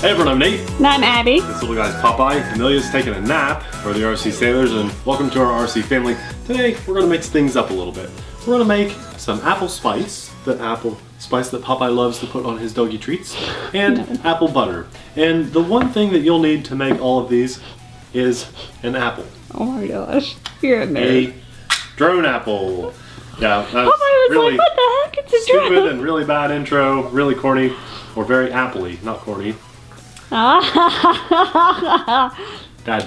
Hey everyone, I'm Nate. And I'm Abby. This little guy's Popeye. Amelia's taking a nap for the RC Sailors, and welcome to our RC family. Today we're going to mix things up a little bit. We're going to make some apple spice, the apple spice that Popeye loves to put on his doggy treats, and apple butter. And the one thing that you'll need to make all of these is an apple. Oh my gosh, you're a nerd. A drone apple. Yeah, that was Popeye was really like, what the heck? It's a stupid drone. and really bad intro, really corny, or very appley, not corny. Bad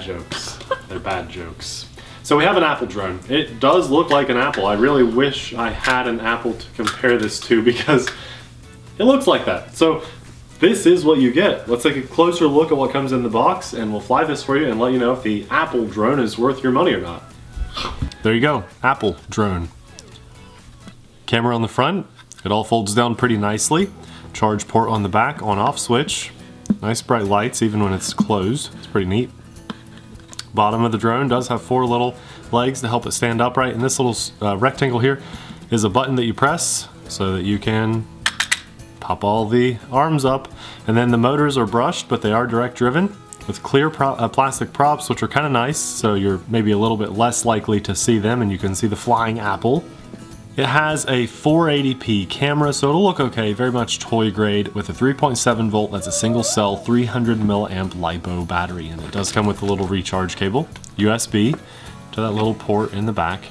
jokes. They're bad jokes. So we have an apple drone. It does look like an apple. I really wish I had an apple to compare this to because it looks like that. So this is what you get. Let's take a closer look at what comes in the box and we'll fly this for you and let you know if the apple drone is worth your money or not. There you go, apple drone. Camera on the front. It all folds down pretty nicely. Charge port on the back, on-off switch. Nice bright lights even when it's closed. It's pretty neat. Bottom of the drone does have 4 little legs to help it stand upright, and this little rectangle here is a button that you press so that you can pop all the arms up. And then the motors are brushed, but they are direct driven with clear plastic props, which are kind of nice, so you're maybe a little bit less likely to see them and you can see the flying apple. It has a 480p camera, so it'll look okay, very much toy grade, with a 3.7 volt, that's a single cell, 300 milliamp LiPo battery, and it does come with a little recharge cable, USB to that little port in the back.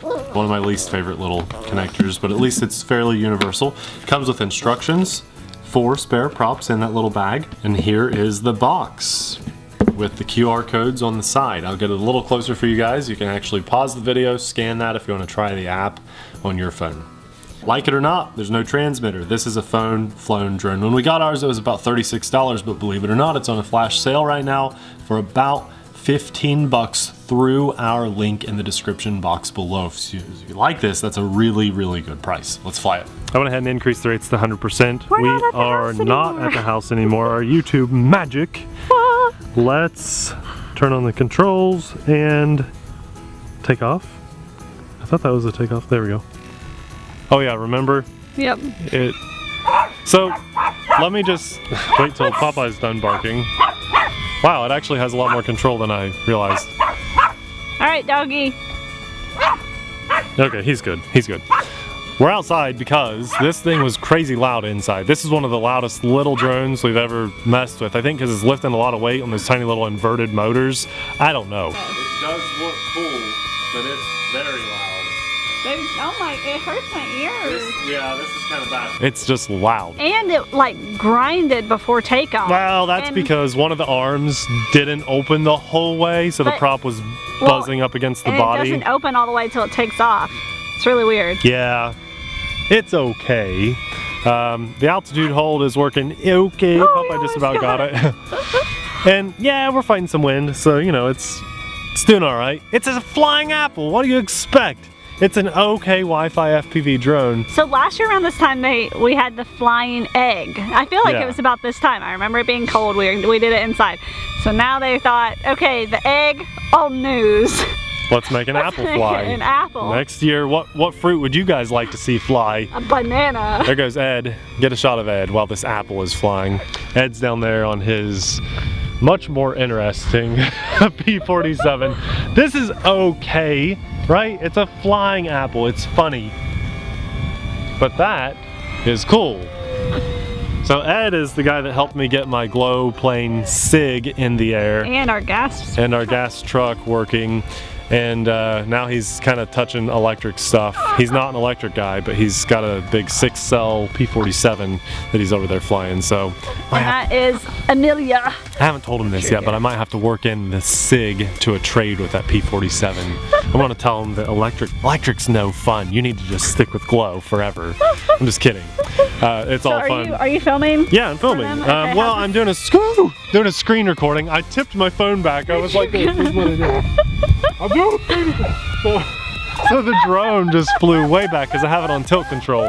One of my least favorite little connectors, but at least it's fairly universal. It comes with instructions, 4 spare props in that little bag, and here is the box with the QR codes on the side. I'll get it a little closer for you guys. You can actually pause the video, scan that if you want to try the app on your phone. Like it or not, there's no transmitter. This is a phone-flown drone. When we got ours, it was about $36, but believe it or not, it's on a flash sale right now for about 15 bucks through our link in the description box below. If you like this, that's a really, really good price. Let's fly it. I went ahead and increased the rates to 100%. We are not at the house anymore. Our YouTube magic. Let's turn on the controls and take off. I thought that was the takeoff. There we go. Oh yeah, remember? Yep. So let me just wait till Popeye's done barking. Wow, it actually has a lot more control than I realized. All right, doggy. Okay, he's good. He's good. We're outside because this thing was crazy loud inside. This is one of the loudest little drones we've ever messed with. I think because it's lifting a lot of weight on those tiny little inverted motors. I don't know. It does look cool, but it's very loud. Oh my, it hurts my ears. This is kind of bad. It's just loud. And it like grinded before takeoff. Well, that's because one of the arms didn't open the whole way, so the prop was buzzing up against the body. It doesn't open all the way till it takes off. It's really weird. Yeah, it's okay. The altitude hold is working okay. Popeye just about got it. And yeah, we're fighting some wind, so you know, it's doing all right. It's a flying apple. What do you expect? It's an okay Wi-Fi FPV drone. So last year around this time, we had the flying egg. I feel like it was about this time. I remember it being cold. We did it inside. So now they thought, okay, the egg, old news. Let's make an apple fly. An apple. Next year, what fruit would you guys like to see fly? A banana. There goes Ed. Get a shot of Ed while this apple is flying. Ed's down there on his much more interesting P47. This is okay, right? It's a flying apple. It's funny. But that is cool. So Ed is the guy that helped me get my glow plane SIG in the air. And our gas. And our gas truck working. And now he's kind of touching electric stuff. He's not an electric guy, but he's got a big 6-cell P47 that he's over there flying. So and that is Amelia. I haven't told him this yet, but I might have to work in the SIG to a trade with that P47. I'm gonna tell him that electric's no fun. You need to just stick with glow forever. I'm just kidding. It's all fun. Are you filming? Yeah, I'm filming. Okay, well, I'm doing a screen recording. I tipped my phone back. I was like, this is what I did. I'm doing so the drone just flew way back because I have it on tilt control.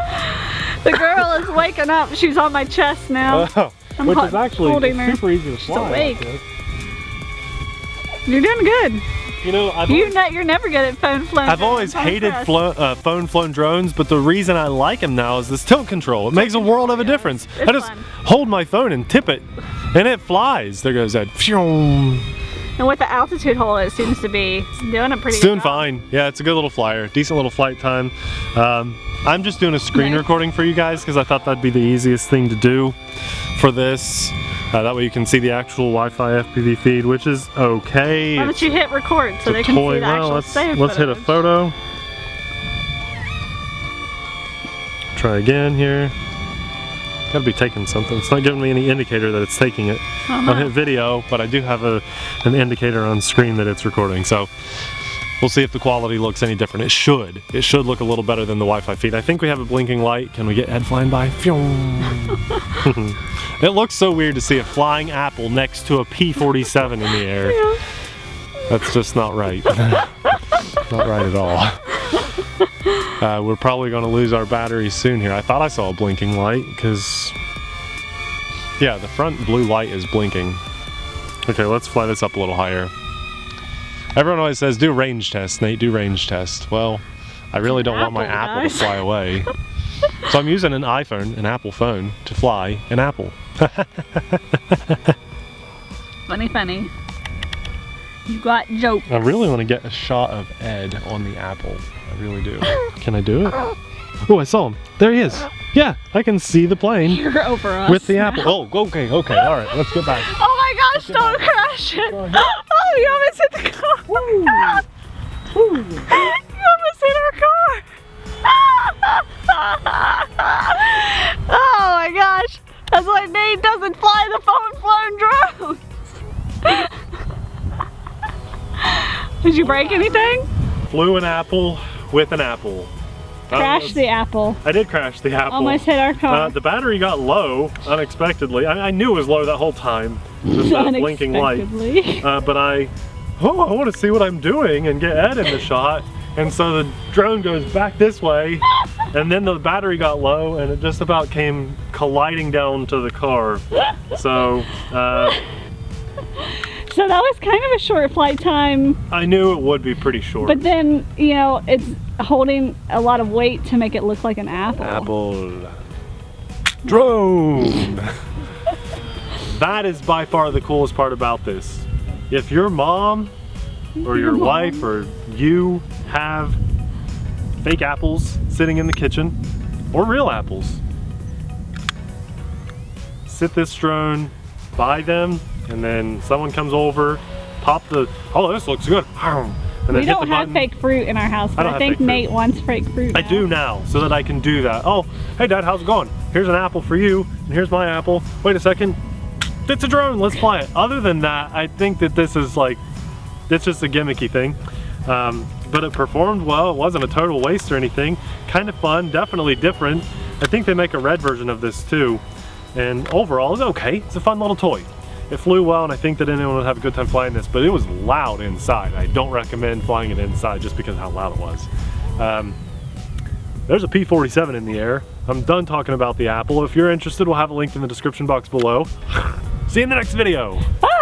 The girl is waking up. She's on my chest now. Which is actually super easy to fly. She's awake. You're doing good. You know, you're never good at phone flown. I've always hated phone flown drones, but the reason I like them now is this tilt control. It makes a world of a difference. I just hold my phone and tip it, And it flies. There goes that. And with the altitude hole, it seems to be doing a pretty It's doing good job. fine. Yeah, it's a good little flyer. Decent little flight time. I'm just doing a screen Nice. recording for you guys because I thought that'd be the easiest thing to do for this. That way you can see the actual Wi-Fi FPV feed, which is okay. Why don't you hit record so they can see the actual save Let's hit a footage? photo. Try again here. Gotta be taking something. It's not giving me any indicator that it's taking it. I'll hit video, but I do have an indicator on screen that it's recording. So we'll see if the quality looks any different. It should. It should look a little better than the Wi-Fi feed. I think we have a blinking light. Can we get Ed flying by? It looks so weird to see a flying apple next to a P-47 in the air. Yeah. That's just not right. Not right at all. We're probably going to lose our batteries soon here. I thought I saw a blinking light because, yeah, the front blue light is blinking. Okay, let's fly this up a little higher. Everyone always says, do range test, Nate, do range test. Well, I really don't want my apple to fly away. So I'm using an iPhone, an Apple phone, to fly an apple. Funny, funny. You got jokes. I really want to get a shot of Ed on the apple. I really do. Can I do it? Oh, I saw him. There he is. Yeah, I can see the plane. You're over us. With the apple. Oh, okay, all right, let's get back. Oh my gosh, don't crash it. Oh, you almost hit the car. You almost hit our car. Oh my gosh. That's why Nate doesn't fly the phone-flown drones. Did you break anything? Flew an apple with an apple. Crashed the apple. I did crash the apple. Almost hit our car. The battery got low unexpectedly. I knew it was low that whole time. Just that blinking light. But I want to see what I'm doing and get Ed in the shot. And so the drone goes back this way, and then the battery got low, and it just about came colliding down to the car. So so that was kind of a short flight time. I knew it would be pretty short. But then, you know, it's holding a lot of weight to make it look like an apple. Apple. Drone! That is by far the coolest part about this. If your mom or your wife or you have fake apples sitting in the kitchen, or real apples, sit this drone by them, and then someone comes over, pop the, oh, this looks good. And then We don't have fake fruit in our house, but I think Nate wants fake fruit. I do now, so that I can do that. Oh, hey Dad, how's it going? Here's an apple for you, and here's my apple. Wait a second, it's a drone, let's fly it. Other than that, I think that this is like, it's just a gimmicky thing. But it performed well. It wasn't a total waste or anything. Kind of fun, definitely different. I think they make a red version of this too. And overall, it's okay. It's a fun little toy. It flew well, and I think that anyone would have a good time flying this, but it was loud inside. I don't recommend flying it inside just because of how loud it was. There's a P-47 in the air. I'm done talking about the apple. If you're interested, we'll have a link in the description box below. See you in the next video. Bye.